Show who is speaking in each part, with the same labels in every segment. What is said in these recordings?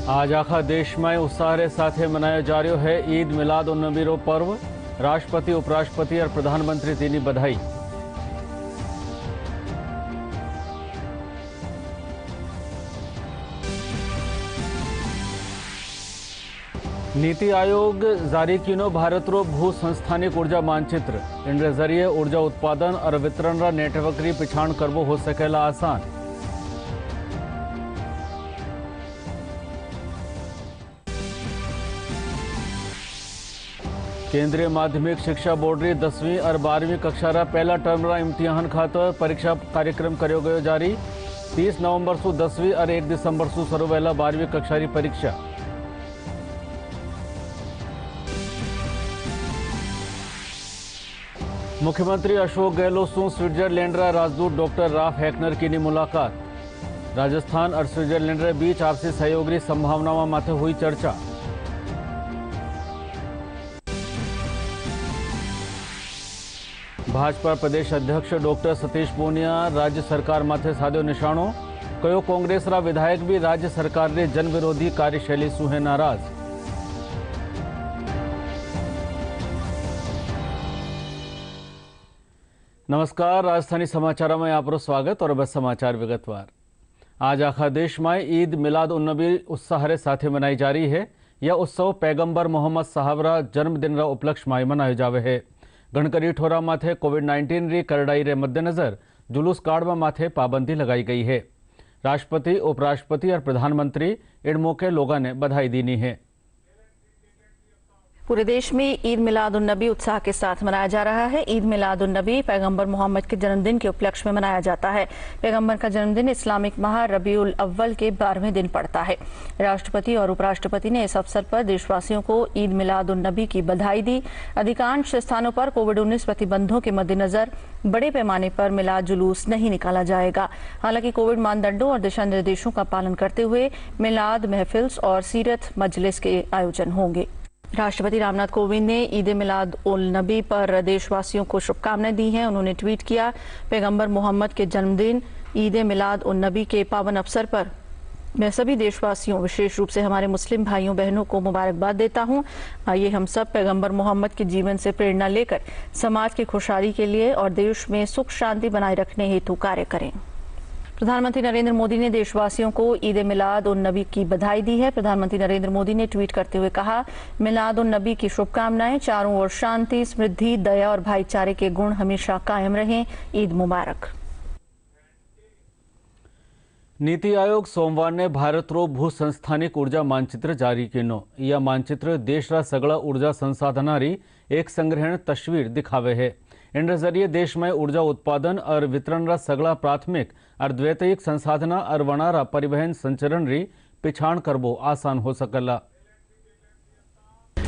Speaker 1: आज आखा देश में उत्साह साथ मनाया जा रहा है ईद मिलाद उन नबी रो पर्व। राष्ट्रपति, उपराष्ट्रपति और प्रधानमंत्री तेनी बधाई। नीति आयोग जारी किनो भारत रो भू संस्थानिक ऊर्जा मानचित्र। इन जरिए ऊर्जा उत्पादन और वितरण रा नेटवर्क री पिछाण करवो हो सकेला आसान। केंद्रीय माध्यमिक शिक्षा बोर्ड री 10वीं और 12वीं कक्षा रा पहला टर्म रा इम्तिहान खातर परीक्षा कार्यक्रम करो गयो जारी। 30 नवंबर सु 10वीं और 1 दिसंबर सु शुरू वेला 12वीं कक्षा री परीक्षा। मुख्यमंत्री अशोक गहलोत सु स्विट्जरलैंड रा राजदूत डॉक्टर राफ हैकनर की मुलाकात। राजस्थान और स्विट्जरलैंड रे बीच आपसी सहयोग की संभावनाओं माथे हुई चर्चा। भाजपा प्रदेश अध्यक्ष डॉक्टर सतीश पूनिया राज्य सरकार माथे साध्यो निशाणो। कयो कांग्रेस रा विधायक भी राज्य सरकार रे जन विरोधी कार्यशैली सु है नाराज। नमस्कार, राजधानी समाचार में आपको स्वागत और बस समाचार विगतवार। आज आखा देश में ईद मिलाद उन नबी उत्साह साथ मनाई जा रही है। यह उत्सव पैगंबर मोहम्मद साहब रा जन्मदिन रा उपलक्ष्य में मनायो जावे है। गणकरी ठोरा माथे कोविड-19 री करड़ाई रे मद्देनजर जुलूस काढ़वा माथे पाबंदी लगाई गई है। राष्ट्रपति, उपराष्ट्रपति और प्रधानमंत्री इन मौके लोगों ने बधाई दीनी है।
Speaker 2: पूरे देश में ईद मिलाद उन नबी उत्साह के साथ मनाया जा रहा है। ईद मिलाद उन नबी पैगंबर मोहम्मद के जन्मदिन के उपलक्ष्य में मनाया जाता है। पैगंबर का जन्मदिन इस्लामिक माह रबीउल अव्वल के 12वें दिन पड़ता है। राष्ट्रपति और उपराष्ट्रपति ने इस अवसर पर देशवासियों को ईद मिलाद उन नबी की बधाई दी। अधिकांश स्थानों पर कोविड-19 प्रतिबंधों के मद्देनजर बड़े पैमाने पर मिलाद जुलूस नहीं निकाला जाएगा। हालांकि कोविड मानदंडों और दिशा निर्देशों का पालन करते हुए मिलाद महफिल्स और सीरत मजलिस के आयोजन होंगे। राष्ट्रपति रामनाथ कोविंद ने ईद मिलाद उल नबी पर देशवासियों को शुभकामनाएं दी हैं। उन्होंने ट्वीट किया, पैगंबर मोहम्मद के जन्मदिन ईद मिलाद उल नबी के पावन अवसर पर मैं सभी देशवासियों, विशेष रूप से हमारे मुस्लिम भाइयों बहनों को मुबारकबाद देता हूं। आइए हम सब पैगंबर मोहम्मद के जीवन से प्रेरणा लेकर समाज की खुशहाली के लिए और देश में सुख शांति बनाए रखने हेतु कार्य करें। प्रधानमंत्री नरेंद्र मोदी ने देशवासियों को ईद मिलाद उन नबी की बधाई दी है। प्रधानमंत्री नरेंद्र मोदी ने ट्वीट करते हुए कहा, मिलाद उन नबी की शुभकामनाएं। चारों ओर शांति, समृद्धि, दया और भाईचारे के गुण हमेशा कायम रहें। ईद मुबारक।
Speaker 1: नीति आयोग सोमवार ने भारत रो भू संस्थानिक ऊर्जा मानचित्र जारी किनो। यह मानचित्र देश रा सगला ऊर्जा संसाधनारी एक संग्रहण तस्वीर दिखावे है। इन जरिए देश में ऊर्जा उत्पादन और वितरण रा सगला प्राथमिक और द्वैतयिक संसाधना और वनारा परिवहन संचरण री पिछाण करबो आसान हो सकला।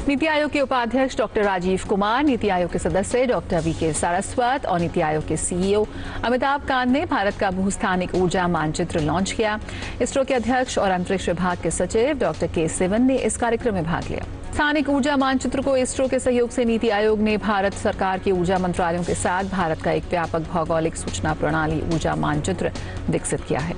Speaker 3: नीति आयोग के उपाध्यक्ष डॉक्टर राजीव कुमार, नीति आयोग के सदस्य डॉक्टर वीके सारस्वत और नीति आयोग के सीईओ अमिताभ कांत ने भारत का भूस्थानिक ऊर्जा मानचित्र लॉन्च किया। इसरो के अध्यक्ष और अंतरिक्ष विभाग के सचिव डॉक्टर के सिवन ने इस कार्यक्रम में भाग लिया। स्थानिक ऊर्जा मानचित्र को इसरो के सहयोग से नीति आयोग ने भारत सरकार के ऊर्जा मंत्रालयों के साथ भारत का एक व्यापक भौगोलिक सूचना प्रणाली ऊर्जा मानचित्र विकसित किया है।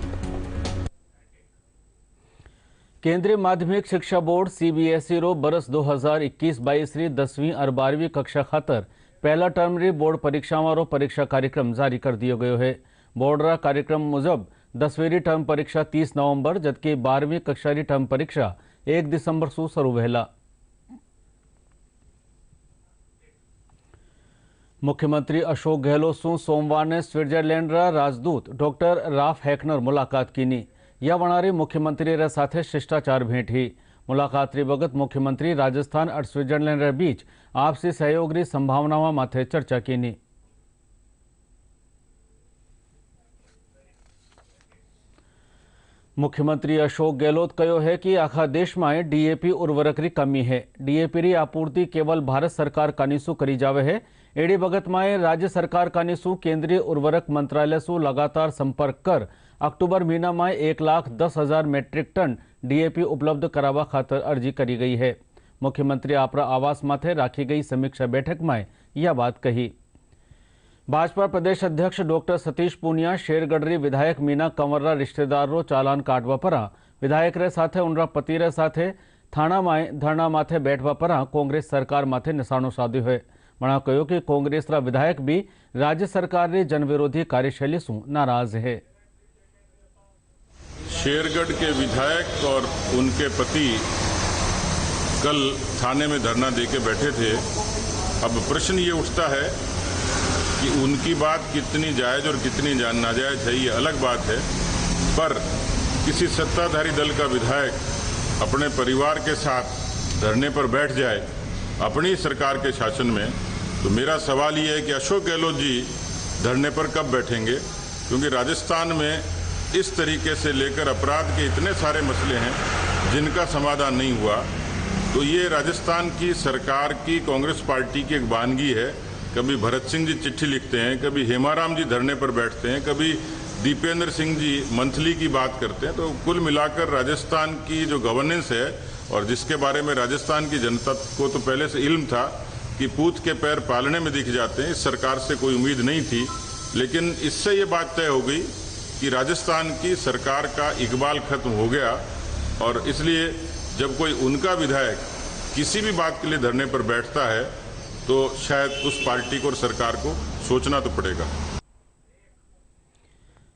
Speaker 1: केंद्रीय माध्यमिक शिक्षा बोर्ड सीबीएसई रो बरस 2021-22 री 10वीं और 12वीं कक्षा खातर पहला टर्म री बोर्ड परीक्षावां रो परीक्षा कार्यक्रम जारी कर दियो गयो है। बोर्ड रा कार्यक्रम मुजब 10वीं री टर्म परीक्षा 30 नवंबर जबकि 12वीं कक्षा री टर्म परीक्षा 1 दिसंबर सु शुरू वेला। मुख्यमंत्री अशोक गहलोत सु सोमवार ने स्विट्जरलैंड रा राजदूत डॉक्टर राफ हैकनर मुलाकात कीनी। यह वनारी मुख्यमंत्री रे साथे शिष्टाचार भेंट ही। मुलाकात री वक्त मुख्यमंत्री राजस्थान और स्विट्जरलैंड रे बीच आपसी सहयोग री संभावनाओं माथे चर्चा कीनी। मुख्यमंत्री अशोक गहलोत कहो है कि आखा देश में डीएपी उर्वरक री कमी है। डीएपी री आपूर्ति केवल भारत सरकार कानीसु करी जावे है। एडी बगत में राज्य सरकार कानीसु केंद्रीय उर्वरक मंत्रालय सु लगातार संपर्क कर अक्टूबर महीना में 1,10,000 मेट्रिक टन डीएपी उपलब्ध करावा खातर अर्जी करी गई है। मुख्यमंत्री आपरा आवास माथे राखी गई समीक्षा बैठक में यह बात कही। भाजपा प्रदेश अध्यक्ष डॉक्टर सतीश पूनिया शेरगढ़ विधायक मीना कंवररा रिश्तेदारों चालान काटवा पर विधायक रे साथे उनरा पति रे साथे थाना में धरना माथे बैठवा पर कांग्रेस सरकार माथे निशानो साध्यो है। मणा कहो कि कांग्रेस रा विधायक भी राज्य सरकार री जनविरोधी कार्यशैली से नाराज है।
Speaker 4: शेरगढ़ के विधायक और उनके पति कल थाने में धरना देके बैठे थे। अब प्रश्न ये उठता है कि उनकी बात कितनी जायज और कितनी नाजायज है, ये अलग बात है। पर किसी सत्ताधारी दल का विधायक अपने परिवार के साथ धरने पर बैठ जाए अपनी सरकार के शासन में, तो मेरा सवाल ये है कि अशोक गहलोत जी धरने पर कब बैठेंगे? क्योंकि राजस्थान में इस तरीके से लेकर अपराध के इतने सारे मसले हैं जिनका समाधान नहीं हुआ। तो ये राजस्थान की सरकार की, कांग्रेस पार्टी की एक वानगी है। कभी भरत सिंह जी चिट्ठी लिखते हैं, कभी हेमाराम जी धरने पर बैठते हैं, कभी दीपेंद्र सिंह जी मंथली की बात करते हैं। तो कुल मिलाकर राजस्थान की जो गवर्नेंस है, और जिसके बारे में राजस्थान की जनता को तो पहले से इल्म था कि पूत के पैर पालने में दिख जाते हैं, इस सरकार से कोई उम्मीद नहीं थी। लेकिन इससे ये बात तय हो गई कि राजस्थान की सरकार का इकबाल खत्म हो गया, और इसलिए जब कोई उनका विधायक किसी भी बात के लिए धरने पर बैठता है तो शायद उस पार्टी को और सरकार को सोचना तो पड़ेगा।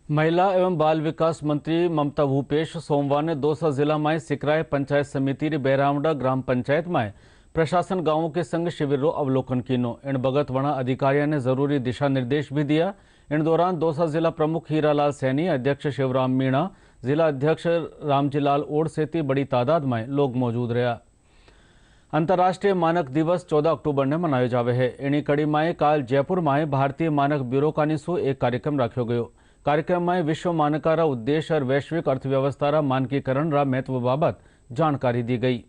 Speaker 1: महिला एवं बाल विकास मंत्री ममता भूपेश सोमवार ने दौसा जिला में सिकराय पंचायत समिति री बैरामडा ग्राम पंचायत में प्रशासन गांवों के संग शिविर रो अवलोकन कीनो। इन बगत वणा अधिकारियों ने जरूरी दिशा निर्देश भी दिया। इन दौरान दौसा जिला प्रमुख हीरालाल सैनी, अध्यक्ष शिवराम मीणा, जिला अध्यक्ष रामजीलाल ओड सहित बड़ी तादाद में लोग मौजूद रहा। अंतर्राष्ट्रीय मानक दिवस 14 अक्टूबर ने मनायो जावे है। इनी कड़ी में काल जयपुर में भारतीय मानक ब्यूरो का निसु एक कार्यक्रम रखो गयो। कार्यक्रम में विश्व मानका उद्देश्य और वैश्विक अर्थव्यवस्था मानकीकरण रा महत्व बाबत जानकारी दी गई।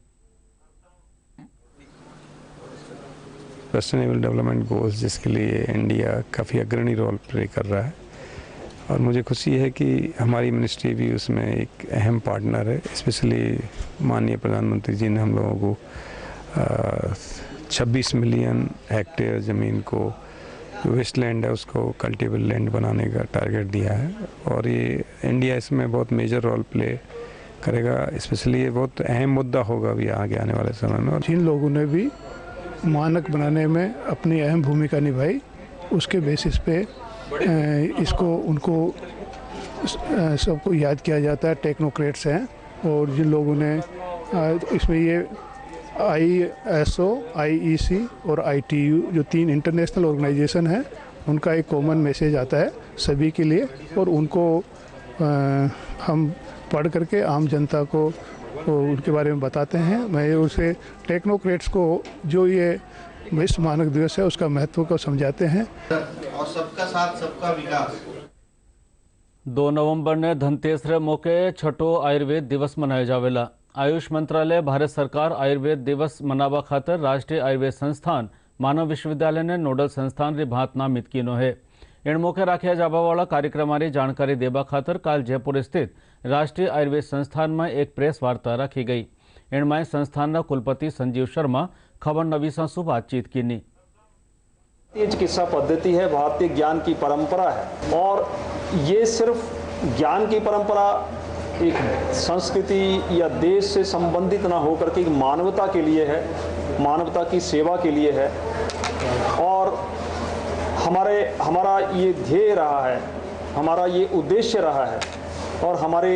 Speaker 5: सस्टेनेबल डेवलपमेंट गोल्स, जिसके लिए इंडिया काफ़ी अग्रणी रोल प्ले कर रहा है, और मुझे खुशी है कि हमारी मिनिस्ट्री भी उसमें एक अहम पार्टनर है। स्पेशली माननीय प्रधानमंत्री जी ने हम लोगों को 26 मिलियन हेक्टेयर ज़मीन को वेस्टलैंड है उसको कल्टिवेबल लैंड बनाने का टारगेट दिया है, और ये इंडिया इसमें बहुत मेजर रोल प्ले करेगा। स्पेशली ये बहुत अहम मुद्दा होगा भी आगे आने वाले समय में। और
Speaker 6: जिन लोगों ने भी मानक बनाने में अपनी अहम भूमिका निभाई, उसके बेसिस पे इसको उनको सबको याद किया जाता है। टेक्नोक्रेट्स हैं, और जिन लोगों ने इसमें ये ISO, IEC और ITU जो 3 इंटरनेशनल ऑर्गेनाइजेशन हैं, उनका एक कॉमन मैसेज आता है सभी के लिए, और उनको हम पढ़ करके आम जनता को उनके बारे में बताते हैं। मैं उसे टेक्नोक्रेट्स को जो ये विश्व मानक दिवस है उसका महत्व को समझाते हैं।
Speaker 7: और सबका साथ सबका विकास।
Speaker 1: 2 नवंबर ने धनतेरस रे मौके छठो आयुर्वेद दिवस मनाया जावेला। आयुष मंत्रालय, भारत सरकार आयुर्वेद दिवस मनावा खातर राष्ट्रीय आयुर्वेद संस्थान मानव विश्वविद्यालय ने नोडल संस्थान री भांत नामित कीनो है। इन मौके राख्या जावा वाला कार्यक्रम री जानकारी देवा खातर काल जयपुर स्थित राष्ट्रीय आयुर्वेद संस्थान में एक प्रेस वार्ता रखी गई। इनमें संस्थान कुलपति संजीव शर्मा खबर नवीसा से बातचीत की।
Speaker 8: भारतीय चिकित्सा पद्धति है, भारतीय ज्ञान की परंपरा है, और ये सिर्फ ज्ञान की परंपरा एक संस्कृति या देश से संबंधित ना होकर के मानवता के लिए है, मानवता की सेवा के लिए है। और हमारा ये ध्येय रहा है, हमारा ये उद्देश्य रहा है, और हमारे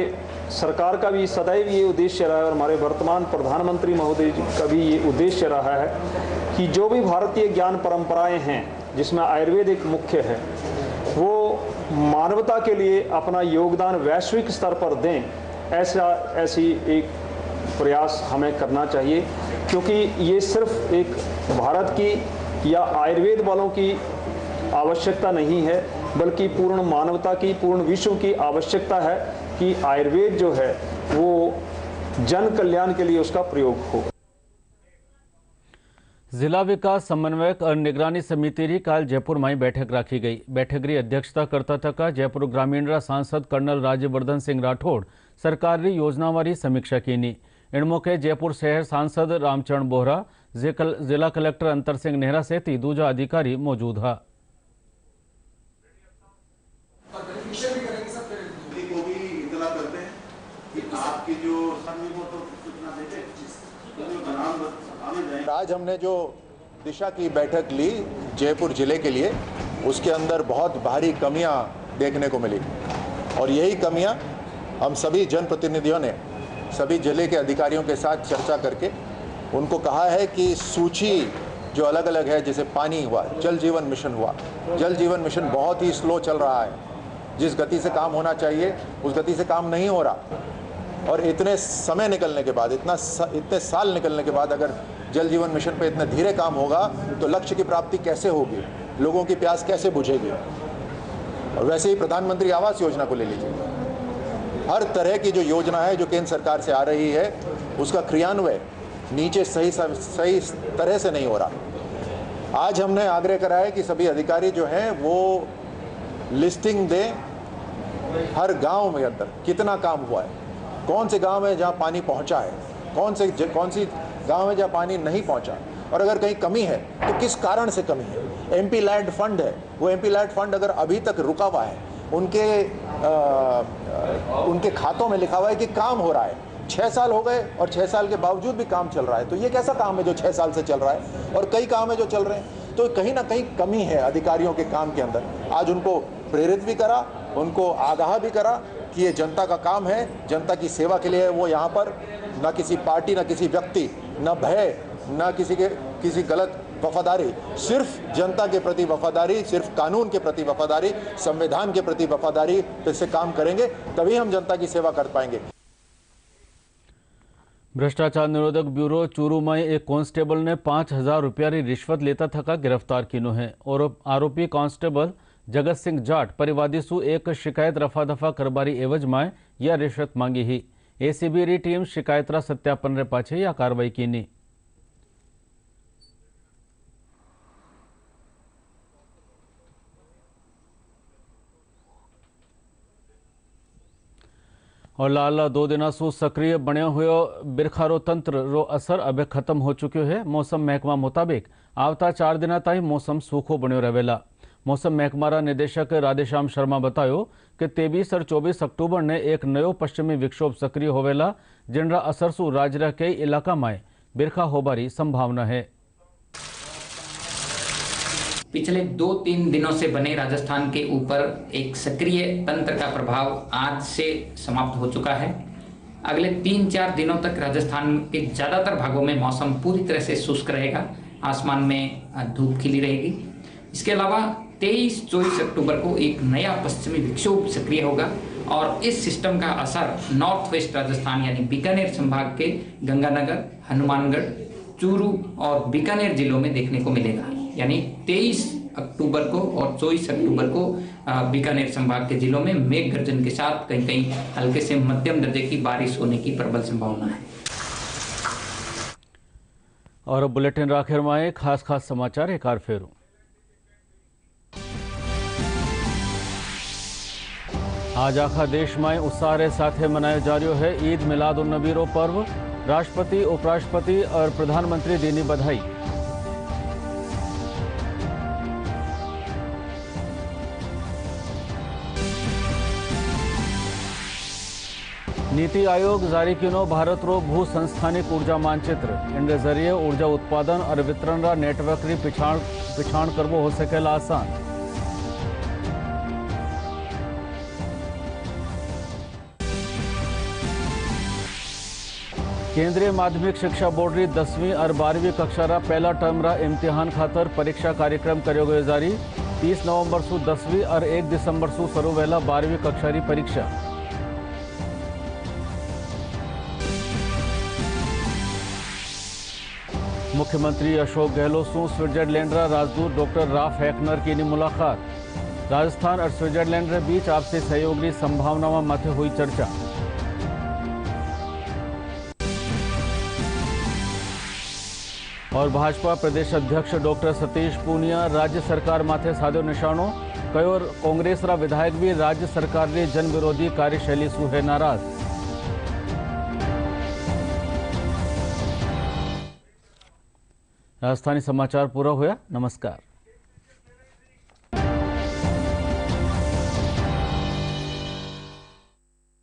Speaker 8: सरकार का भी सदैव ये उद्देश्य रहा है, और हमारे वर्तमान प्रधानमंत्री महोदय का भी ये उद्देश्य रहा है कि जो भी भारतीय ज्ञान परंपराएं हैं, जिसमें आयुर्वेद एक मुख्य है, वो मानवता के लिए अपना योगदान वैश्विक स्तर पर दें। ऐसी एक प्रयास हमें करना चाहिए, क्योंकि ये सिर्फ एक भारत की या आयुर्वेद वालों की आवश्यकता नहीं है, बल्कि पूर्ण मानवता की, पूर्ण विश्व की आवश्यकता है कि आयुर्वेद जो है वो जन कल्याण के लिए उसका प्रयोग हो।
Speaker 1: जिला विकास समन्वयक और निगरानी समिति री काल जयपुर में बैठक रखी गई। बैठक री अध्यक्षता करता था जयपुर ग्रामीण रा सांसद कर्नल राज्यवर्धन सिंह राठौड़ सरकार री योजनावारी समीक्षा कीनी। इन मौके जयपुर शहर सांसद रामचरण बोहरा, जिला कलेक्टर अंतर सिंह नेहरा सहित दूजा अधिकारी मौजूद है।
Speaker 7: आपकी जो
Speaker 9: आज हमने जो दिशा की बैठक ली जयपुर जिले के लिए, उसके अंदर बहुत भारी कमियां देखने को मिली और यही कमियां हम सभी जनप्रतिनिधियों ने सभी जिले के अधिकारियों के साथ चर्चा करके उनको कहा है कि सूची जो अलग अलग है, जैसे पानी हुआ, जल जीवन मिशन हुआ, जल जीवन मिशन बहुत ही स्लो चल रहा है। जिस गति से काम होना चाहिए उस गति से काम नहीं हो रहा और इतने समय निकलने के बाद, इतने साल निकलने के बाद अगर जल जीवन मिशन पे इतने धीरे काम होगा तो लक्ष्य की प्राप्ति कैसे होगी, लोगों की प्यास कैसे बुझेगी। और वैसे ही प्रधानमंत्री आवास योजना को ले लीजिए, हर तरह की जो योजना है जो केंद्र सरकार से आ रही है उसका क्रियान्वयन नीचे सही तरह से नहीं हो रहा। आज हमने आग्रह करा है कि सभी अधिकारी जो हैं वो लिस्टिंग दें, हर गांव में अंदर कितना काम हुआ है, कौन से गांव है जहां पानी पहुंचा है, कौन सी गांव है जहां पानी नहीं पहुंचा, और अगर कहीं कमी है तो किस कारण से कमी है। एमपी लैंड फंड है, वो एमपी लैंड फंड अगर अभी तक रुका हुआ है, उनके खातों में लिखा हुआ है कि काम हो रहा है, 6 साल हो गए और 6 साल के बावजूद भी काम चल रहा है, तो ये कैसा काम है जो 6 साल से चल रहा है। और कई काम है जो चल रहे हैं, तो कहीं ना कहीं कमी है अधिकारियों के काम के अंदर। आज उनको प्रेरित भी करा, उनको आगाह भी करा कि ये जनता का काम है, जनता की सेवा के लिए वो यहाँ पर ना किसी पार्टी, ना किसी व्यक्ति, ना भय, ना किसी गलत वफादारी, सिर्फ जनता के प्रति वफादारी, सिर्फ कानून के प्रति वफादारी, संविधान के प्रति वफादारी से काम करेंगे, तभी हम जनता की सेवा कर पाएंगे।
Speaker 1: भ्रष्टाचार निरोधक ब्यूरो चूरू में एक कांस्टेबल ने 5,000 रुपया की रिश्वत लेता थका गिरफ्तार किया है और आरोपी कांस्टेबल जगत सिंह जाट परिवादी सु एक शिकायत रफा दफा करबारी एवज में यह रिश्वत मांगी ही। एसीबी री टीम शिकायत रा सत्यापन रे पाछे यह कार्रवाई की। और लाल 2 दिन सु सक्रिय बने हुए बिरखारो तंत्र रो असर अब खत्म हो चुक्यो है। मौसम महकमा मुताबिक आवता 4 दिन ताई मौसम सूखो बन्यो रहेला। मौसम महकमा रा निदेशक राधेश्याम शर्मा बतायो कि 23 और 24 अक्टूबर ने एक नयो पश्चिमी विक्षोभ सक्रिय होवेला, जिनरा असर सु राज्य कई इलाका में बिरखा होबारी संभावना है।
Speaker 10: पिछले 2-3 दिनों से बने राजस्थान के ऊपर एक सक्रिय तंत्र का प्रभाव आज से समाप्त हो चुका है। अगले 3-4 दिनों तक राजस्थान के ज़्यादातर भागों में मौसम पूरी तरह से शुष्क रहेगा, आसमान में धूप खिली रहेगी। इसके अलावा 23-24 अक्टूबर को एक नया पश्चिमी विक्षोभ सक्रिय होगा और इस सिस्टम का असर नॉर्थ वेस्ट राजस्थान यानी बीकानेर संभाग के गंगानगर, हनुमानगढ़, चूरू और बीकानेर जिलों में देखने को मिलेगा। यानी 23 अक्टूबर को और 24 अक्टूबर को बीकानेर संभाग के जिलों में मेघ गर्जन के साथ कहीं कहीं हल्के से मध्यम दर्जे की बारिश होने की प्रबल संभावना है।
Speaker 1: और बुलेटिन आखिर में खास समाचार एक बार फेरू। आज आखा देश में उत्साह रे साथे मनायो जा रह्यो है ईद मिलाद उन नबी रो पर्व। राष्ट्रपति, उपराष्ट्रपति और प्रधानमंत्री दीनी बधाई। नीति आयोग जारी किनो भारत रो भू संस्थानिक ऊर्जा मानचित्र। इनके जरिए ऊर्जा उत्पादन और वितरण रा नेटवर्क री पिछाण करवो हो सकेला आसान। केंद्रीय माध्यमिक शिक्षा बोर्ड री 10वीं और 12वीं कक्षा रा पहला टर्म रा इम्तिहान खातर परीक्षा कार्यक्रम कर्यो गयो जारी। 30 नवंबर सु 10वीं और 1 दिसंबर सु शुरू वेला 12वीं कक्षा री परीक्षा। मुख्यमंत्री अशोक गहलोत सु स्विट्जरलैंड रा राजदूत डॉक्टर राफ हैकनर की मुलाकात। राजस्थान और स्विट्जरलैंड रे बीच आपसी सहयोग की संभावनाओं माथे हुई चर्चा। और भाजपा प्रदेश अध्यक्ष डॉक्टर सतीश पूनिया राज्य सरकार माथे साधो निशानो। कयो कांग्रेस रा विधायक भी राज्य सरकार री जन विरोधी कार्यशैली सु है नाराज। राजस्थानी समाचार पूरा हुआ। नमस्कार।